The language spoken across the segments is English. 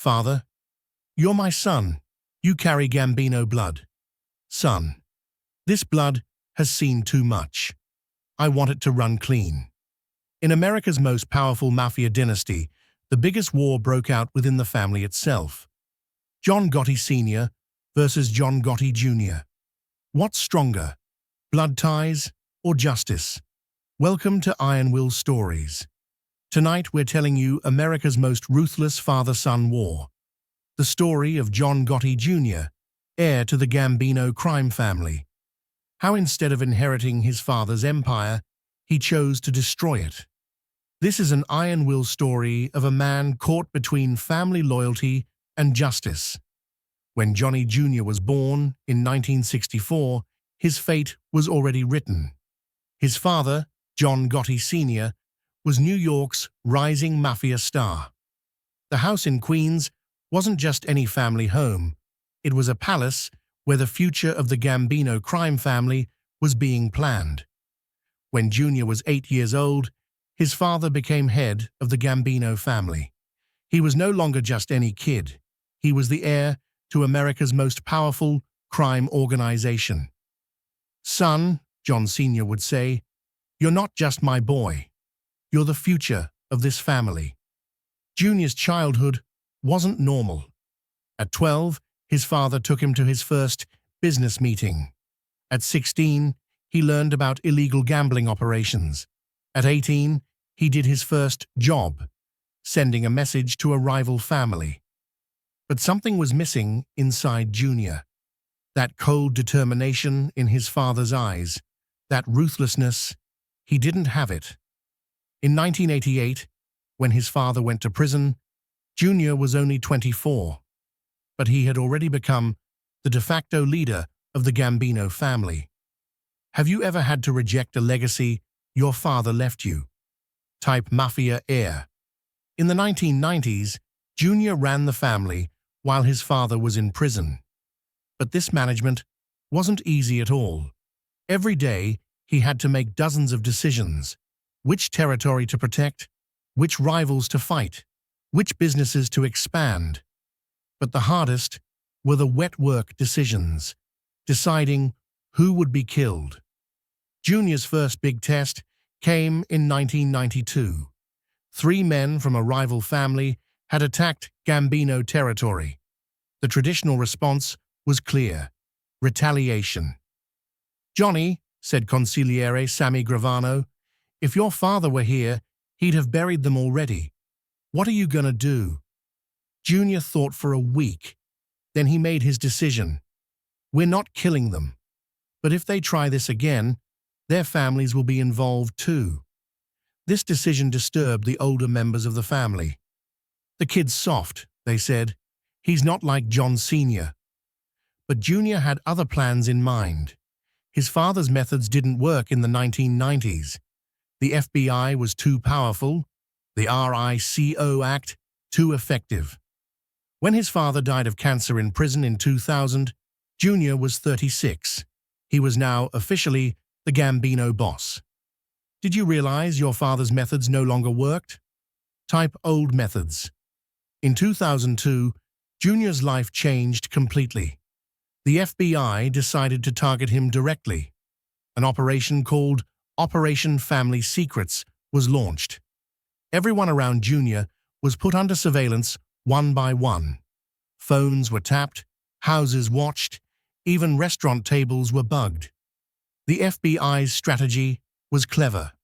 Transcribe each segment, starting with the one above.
Father, you're my son. You carry Gambino blood. Son, this blood has seen too much. I want it to run clean. In America's most powerful mafia dynasty, the biggest war broke out within the family itself. John Gotti Sr. versus John Gotti Jr. What's stronger, blood ties or justice? Welcome to Iron Will Stories. Tonight we're telling you America's most ruthless father-son war. The story of John Gotti Jr., heir to the Gambino crime family. How instead of inheriting his father's empire, he chose to destroy it. This is an Iron Will story of a man caught between family loyalty and justice. When Johnny Jr. was born in 1964, his fate was already written. His father, John Gotti Sr., was New York's rising mafia star. The house in Queens wasn't just any family home. It was a palace where the future of the Gambino crime family was being planned. When Junior was 8 years old, his father became head of the Gambino family. He was no longer just any kid. He was the heir to America's most powerful crime organization. Son, John Sr. would say, "You're not just my boy. You're the future of this family." Junior's childhood wasn't normal. At 12, his father took him to his first business meeting. At 16, he learned about illegal gambling operations. At 18, he did his first job, sending a message to a rival family. But something was missing inside Junior. That cold determination in his father's eyes, that ruthlessness, he didn't have it. In 1988, when his father went to prison, Junior was only 24, but he had already become the de facto leader of the Gambino family. Have you ever had to reject a legacy your father left you? Type mafia heir. In the 1990s, Junior ran the family while his father was in prison. But this management wasn't easy at all. Every day, he had to make dozens of decisions. Which territory to protect, which rivals to fight, which businesses to expand. But the hardest were the wet work decisions, deciding who would be killed. Junior's first big test came in 1992. 3 men from a rival family had attacked Gambino territory. The traditional response was clear: retaliation. "Johnny," said consigliere Sammy Gravano, "if your father were here, he'd have buried them already. What are you gonna do?" Junior thought for a week. Then he made his decision. "We're not killing them. But if they try this again, their families will be involved too." This decision disturbed the older members of the family. "The kid's soft," they said. "He's not like John Sr." But Junior had other plans in mind. His father's methods didn't work in the 1990s. The FBI was too powerful, the RICO Act too effective. When his father died of cancer in prison in 2000, Junior was 36. He was now officially the Gambino boss. Did you realize your father's methods no longer worked? Type old methods. In 2002, Junior's life changed completely. The FBI decided to target him directly. An operation called Operation Family Secrets was launched. Everyone around Junior was put under surveillance one by one. Phones were tapped, houses watched, even restaurant tables were bugged. The FBI's strategy was clever.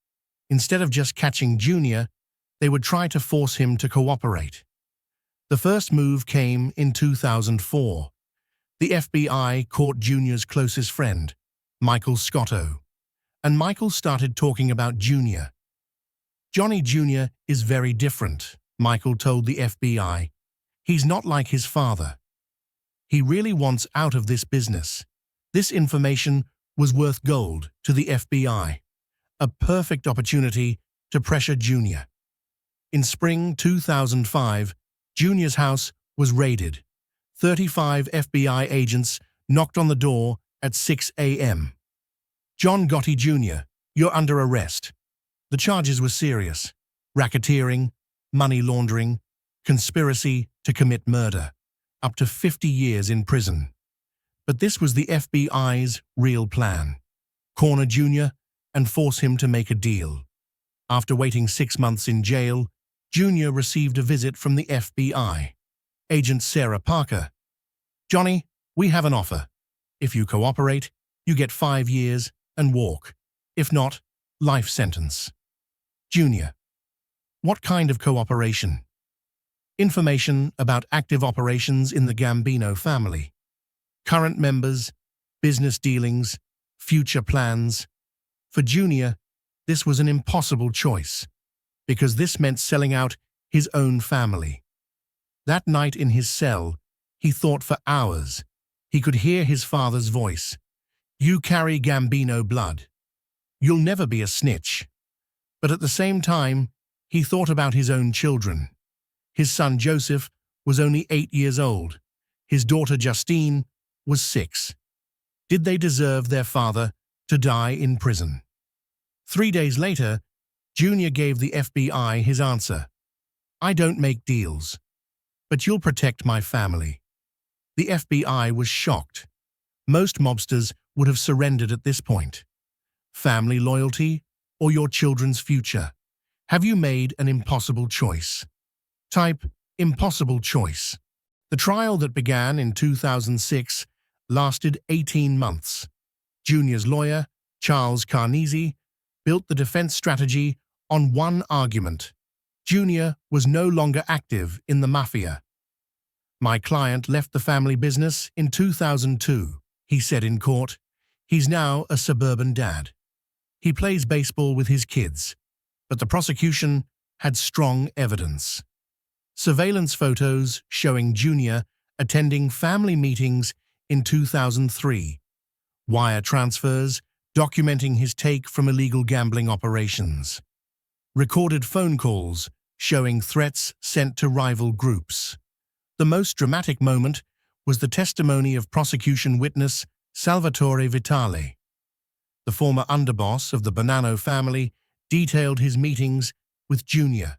Instead of just catching Junior, they would try to force him to cooperate. The first move came in 2004. The FBI caught Junior's closest friend, Michael Scotto, and Michael started talking about Junior. "Johnny Jr. is very different," Michael told the FBI. "He's not like his father. He really wants out of this business." This information was worth gold to the FBI, a perfect opportunity to pressure Junior. In spring 2005, Junior's house was raided. 35 FBI agents knocked on the door at 6 a.m. "John Gotti Jr., you're under arrest." The charges were serious: racketeering, money laundering, conspiracy to commit murder, up to 50 years in prison. But this was the FBI's real plan. Corner Jr. and force him to make a deal. After waiting 6 months in jail, Jr. received a visit from the FBI. Agent Sarah Parker. "Johnny, we have an offer. If you cooperate, you get 5 years and walk. If not, life sentence." Jr. "What kind of cooperation?" "Information about active operations in the Gambino family. Current members, business dealings, future plans." For Jr., this was an impossible choice, because this meant selling out his own family. That night in his cell, he thought for hours. He could hear his father's voice. "You carry Gambino blood. You'll never be a snitch." But at the same time, he thought about his own children. His son Joseph was only 8 years old. His daughter Justine was 6. Did they deserve their father to die in prison? 3 days later, Jr. gave the FBI his answer. "I don't make deals, but you'll protect my family." The FBI was shocked. Most mobsters would have surrendered at this point. Family loyalty or your children's future? Have you made an impossible choice? Type impossible choice. The trial that began in 2006 lasted 18 months. Jr.'s lawyer, Charles Carnesi, built the defense strategy on one argument. Jr. was no longer active in the mafia. "My client left the family business in 2002, he said in court. "He's now a suburban dad. He plays baseball with his kids." But the prosecution had strong evidence. Surveillance photos showing Jr. attending family meetings in 2003. Wire transfers documenting his take from illegal gambling operations. Recorded phone calls showing threats sent to rival groups. The most dramatic moment was the testimony of prosecution witness Salvatore Vitale. The former underboss of the Bonanno family detailed his meetings with Jr.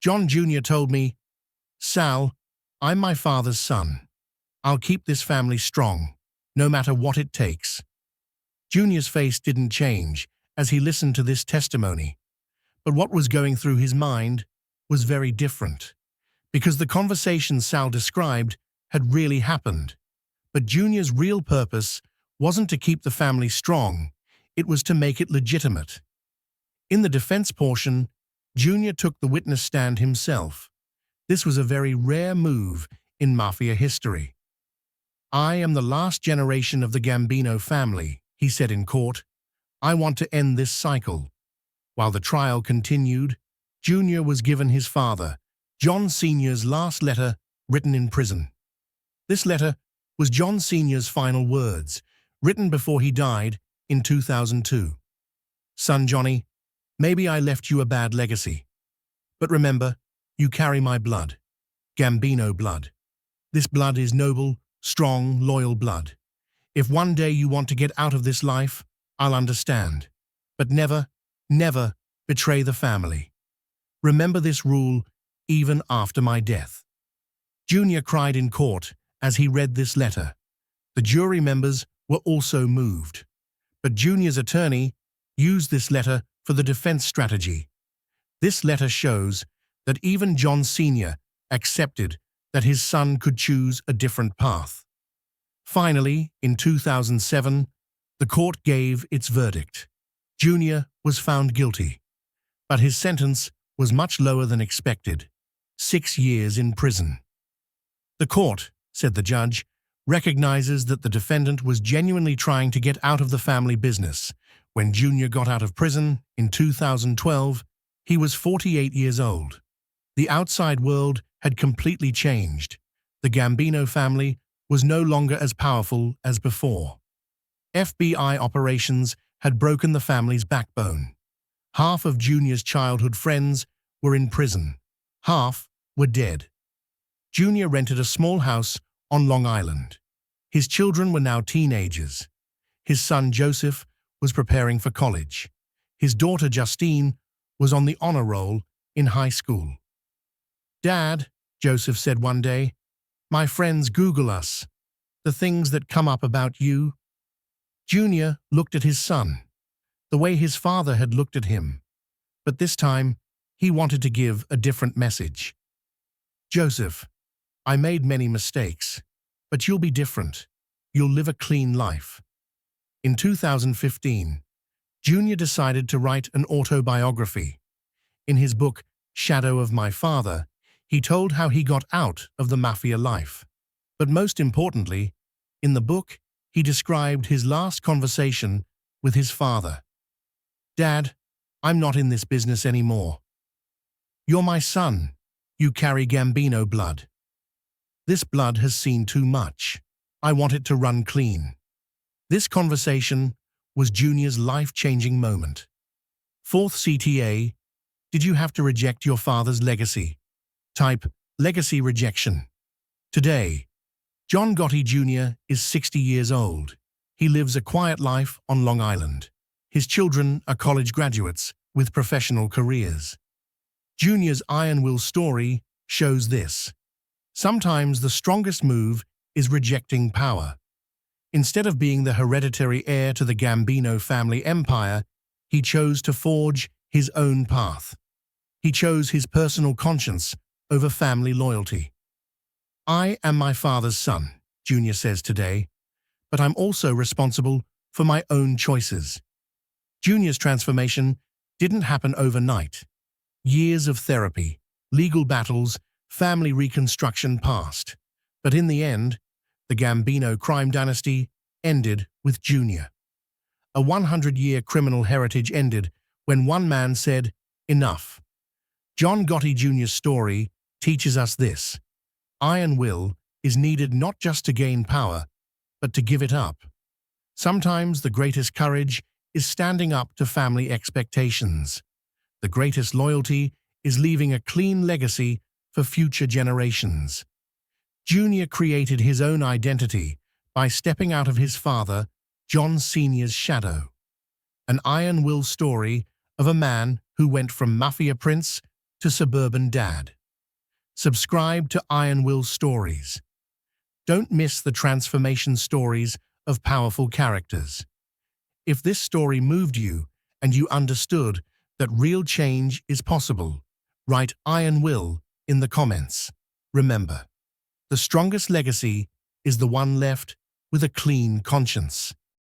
"John Jr. told me, 'Sal, I'm my father's son. I'll keep this family strong, no matter what it takes.'" Jr.'s face didn't change as he listened to this testimony. But what was going through his mind was very different, because the conversation Sal described had really happened. But Jr.'s real purpose wasn't to keep the family strong, it was to make it legitimate. In the defense portion, Jr. took the witness stand himself. This was a very rare move in mafia history. "I am the last generation of the Gambino family," he said in court. "I want to end this cycle." While the trial continued, Jr. was given his father, John Sr.'s last letter written in prison. This letter was John Sr.'s final words, written before he died in 2002. "Son Johnny, maybe I left you a bad legacy. But remember, you carry my blood, Gambino blood. This blood is noble, strong, loyal blood. If one day you want to get out of this life, I'll understand. But never, never betray the family. Remember this rule even after my death." Jr. cried in court as he read this letter. The jury members were also moved. But Jr.'s attorney used this letter for the defense strategy. This letter shows that even John Sr. accepted that his son could choose a different path. Finally, in 2007, the court gave its verdict. Jr. was found guilty, but his sentence was much lower than expected: 6 years in prison. "The court," said the judge, "recognizes that the defendant was genuinely trying to get out of the family business. When Jr. got out of prison in 2012, he was 48 years old. The outside world had completely changed. The Gambino family was no longer as powerful as before. FBI operations had broken the family's backbone. Half of Jr.'s childhood friends were in prison. Half were dead. Jr. rented a small house on Long Island. His children were now teenagers. His son Joseph was preparing for college. His daughter Justine was on the honor roll in high school. Dad, Joseph said one day, my friends Google us. The things that come up about you. Junior looked at his son, the way his father had looked at him. But this time, he wanted to give a different message. Joseph, I made many mistakes, but you'll be different. You'll live a clean life. In 2015, Junior decided to write an autobiography. In his book, Shadow of My Father, he told how he got out of the mafia life. But most importantly, in the book, he described his last conversation with his father. Dad, I'm not in this business anymore. You're my son. You carry Gambino blood. This blood has seen too much. I want it to run clean. This conversation was Junior's life-changing moment. Fourth CTA, did you have to reject your father's legacy? Type legacy rejection. Today, John Gotti Jr. is 60 years old. He lives a quiet life on Long Island. His children are college graduates with professional careers. Junior's iron will story shows this. Sometimes the strongest move is rejecting power. Instead of being the hereditary heir to the Gambino family empire, he chose to forge his own path. He chose his personal conscience over family loyalty. I am my father's son, Junior says today, but I'm also responsible for my own choices. Junior's transformation didn't happen overnight. Years of therapy, legal battles, family reconstruction passed. But in the end, the Gambino crime dynasty ended with Junior. A 100-year criminal heritage ended when one man said, enough. John Gotti Jr.'s story teaches us this. Iron will is needed not just to gain power, but to give it up. Sometimes the greatest courage is standing up to family expectations. The greatest loyalty is leaving a clean legacy for future generations. Junior created his own identity by stepping out of his father, John Sr.'s shadow. An iron will story of a man who went from mafia prince to suburban dad. Subscribe to Iron Will Stories. Don't miss the transformation stories of powerful characters. If this story moved you and you understood that real change is possible, write Iron Will in the comments. Remember, the strongest legacy is the one left with a clean conscience.